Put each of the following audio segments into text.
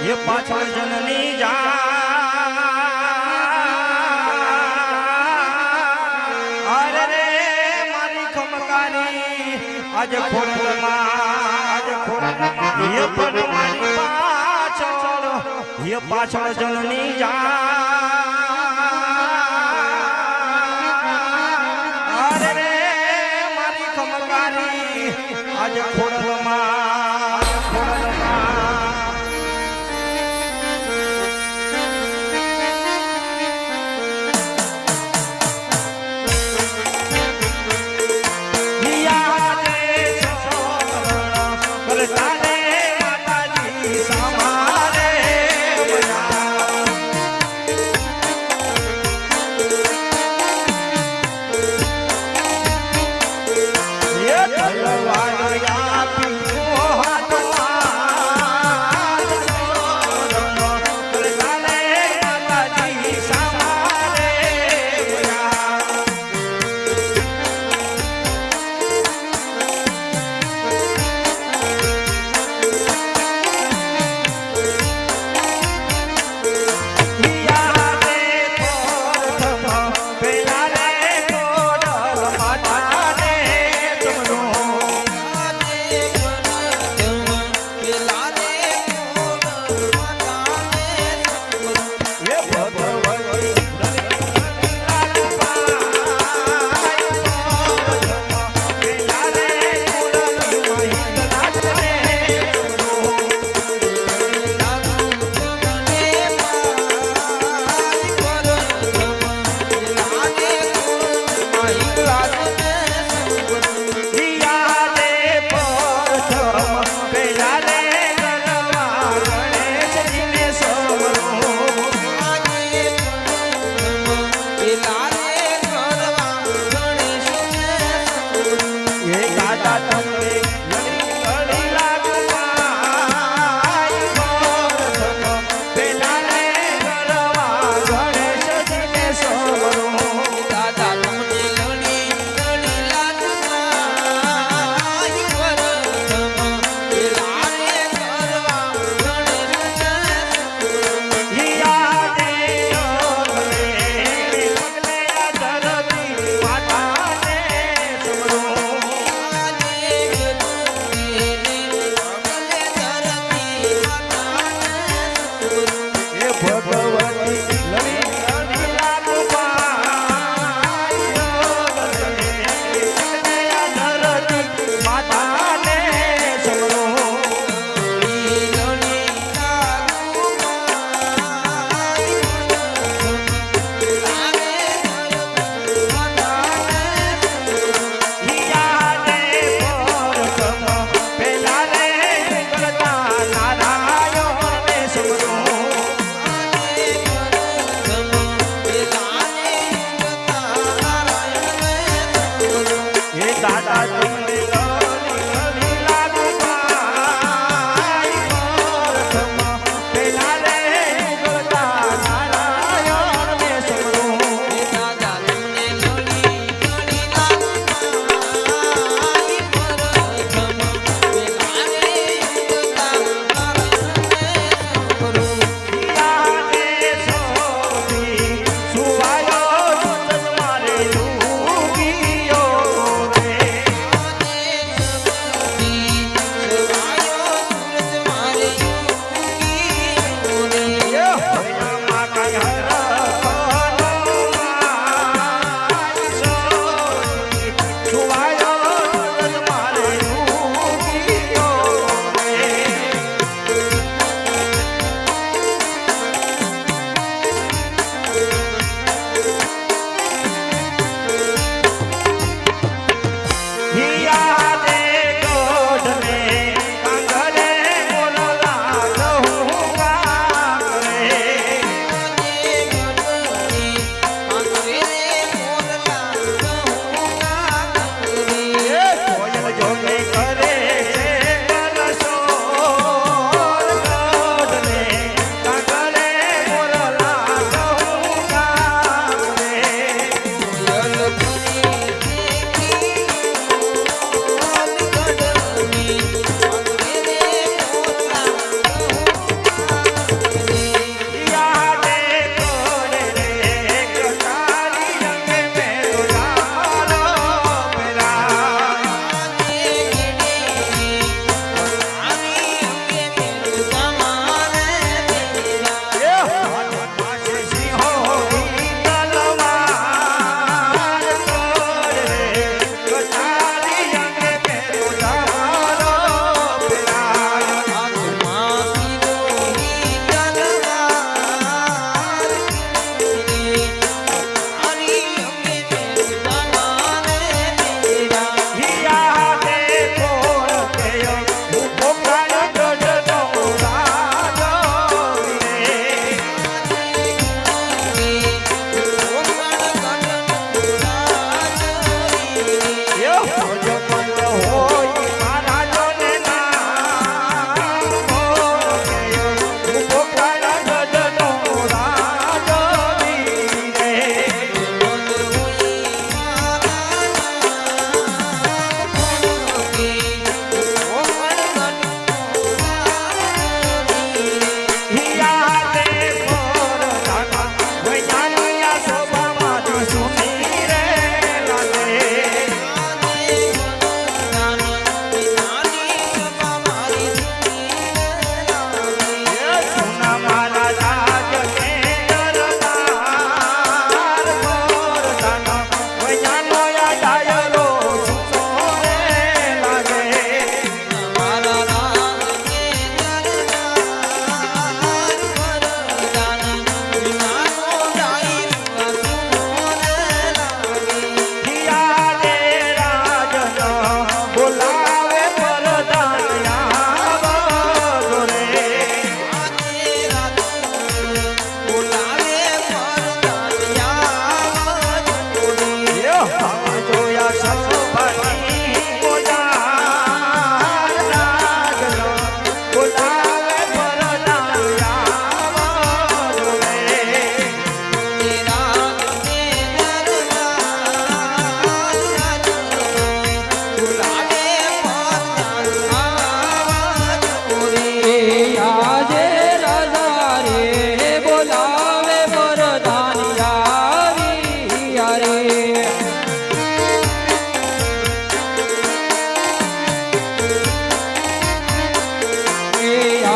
ये पाछळ जननी जा अरे रे मारी खमकारी आज खोडलमा ये पण मारी पाछळ जननी जा अरे रे मारी खमकारी आज खोडलमा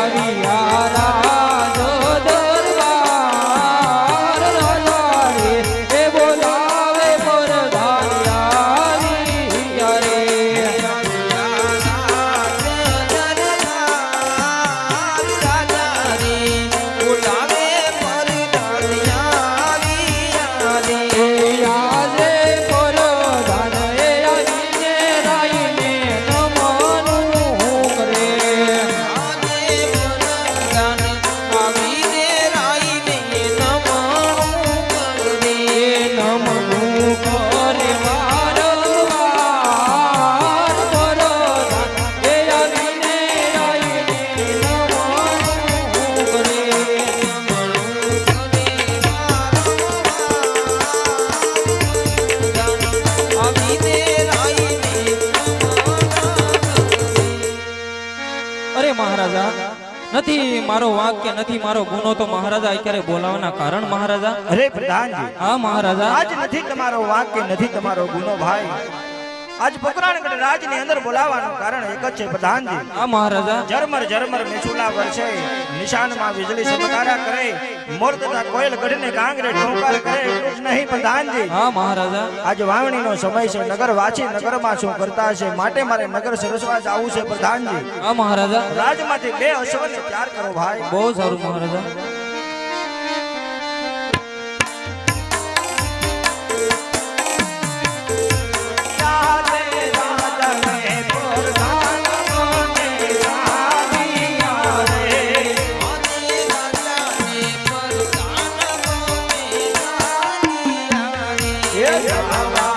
આવ્યા રાજો દરબાર રાજાએ એ બોલાવે પરધાન્યા રે મહારાજા નથી મારો વાંક કે નથી મારો ગુનો તો મહારાજા અત્યારે બોલાવવાના કારણ મહારાજા અરે પ્રધાનજી હા મહારાજા આજ નથી તમારો વાંક કે નથી તમારો ગુનો ભાઈ આજ પોકરાણગઢ રાજની અંદર બોલાવવાનું કારણ એક જ છે પ્રધાનજી હા મહારાજા ઝરમર ઝરમર મેસુલા વર્ષે નિશાનમાં વીજળી ચમકારા કરે મોર તથા કોયલ ગઢને કાંગરે ઠોંકાર કરે એટલું જ નહીં પ્રધાનજી હા મહારાજા આજ વાવણીનો સમય છે નગર વાંચી નગરમાં શું કરતા છે માટે મારે નગર સરસવા જવું છે પ્રધાનજી હા મહારાજા રાજમાંથી 2 અશ્વને તૈયાર કરો ભાઈ બહુ સારું મહારાજા Yeah.